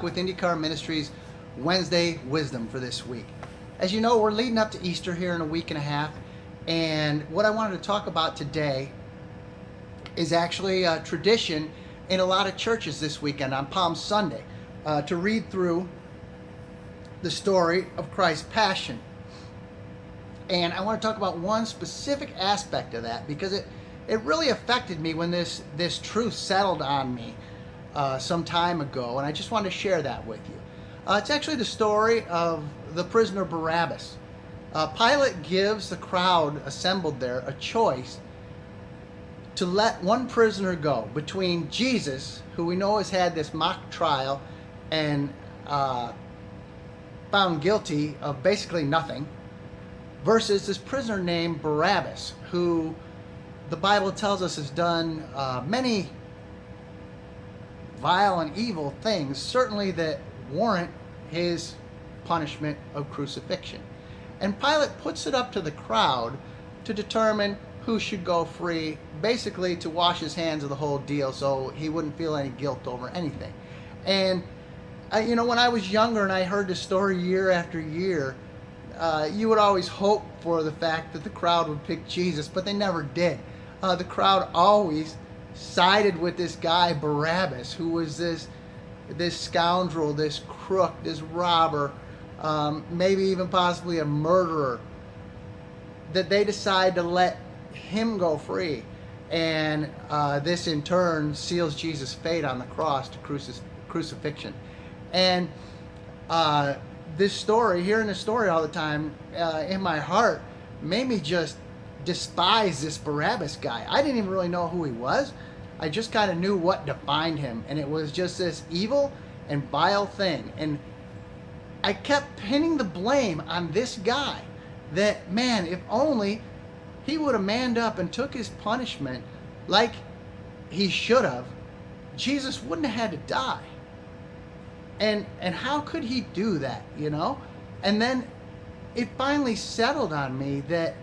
With IndyCar Ministries Wednesday Wisdom for this week. As you know, we're leading up to Easter here in a week and a half, and what I wanted to talk about today is actually a tradition in a lot of churches this weekend on Palm Sunday to read through the story of Christ's Passion. And I want to talk about one specific aspect of that because it really affected me when this truth settled on me some time ago, and I just wanted to share that with you. It's actually the story of the prisoner Barabbas. Pilate gives the crowd assembled there a choice to let one prisoner go between Jesus, who we know has had this mock trial and found guilty of basically nothing, versus this prisoner named Barabbas, who the Bible tells us has done many vile and evil things, certainly that warrant his punishment of crucifixion. And Pilate puts it up to the crowd to determine who should go free, basically to wash his hands of the whole deal so he wouldn't feel any guilt over anything. And when I was younger and I heard this story year after year, you would always hope for the fact that the crowd would pick Jesus, but they never did. The crowd always sided with this guy Barabbas, who was this scoundrel, this crook, this robber, maybe even possibly a murderer, that they decide to let him go free. And this in turn seals Jesus' fate on the cross to crucifixion. And this story, hearing this story all the time in my heart, made me just despise this Barabbas guy. I didn't even really know who he was. I just kind of knew what defined him, and it was just this evil and vile thing. And I kept pinning the blame on this guy, that, man, if only he would have manned up and took his punishment like he should have, Jesus wouldn't have had to die. And how could he do that, And then it finally settled on me that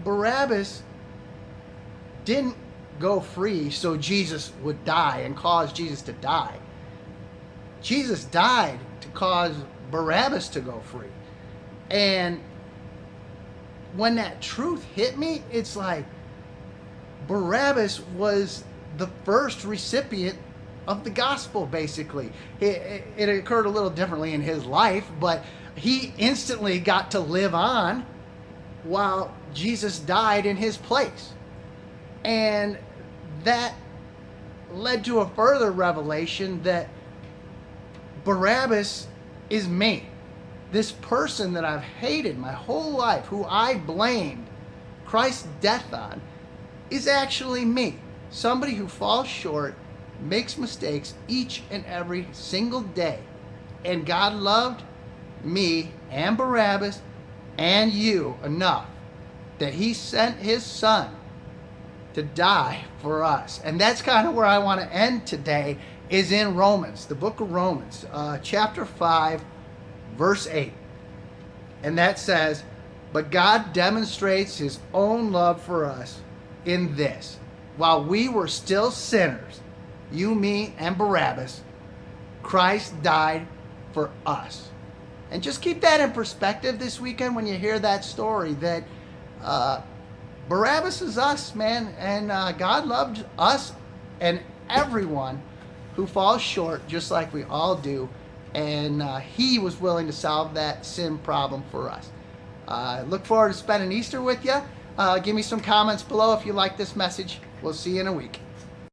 Barabbas didn't go free so Jesus would die and cause Jesus to die. Jesus died to cause Barabbas to go free. And when that truth hit me, it's like Barabbas was the first recipient of the gospel, basically. It occurred a little differently in his life, but he instantly got to live on while Jesus died in his place. And that led to a further revelation that Barabbas is me. This person that I've hated my whole life, who I blamed Christ's death on, is actually me. Somebody who falls short, makes mistakes each and every single day. And God loved me and Barabbas and you enough that he sent his son to die for us. And that's kind of where I want to end today, is in Romans, the book of Romans, chapter 5, verse 8. And that says, "But God demonstrates his own love for us in this: while we were still sinners, you, me, and Barabbas, Christ died for us." And just keep that in perspective this weekend when you hear that story, that Barabbas is us, man, and God loved us and everyone who falls short, just like we all do, and he was willing to solve that sin problem for us. Look forward to spending Easter with you. Give me some comments below if you like this message. We'll see you in a week.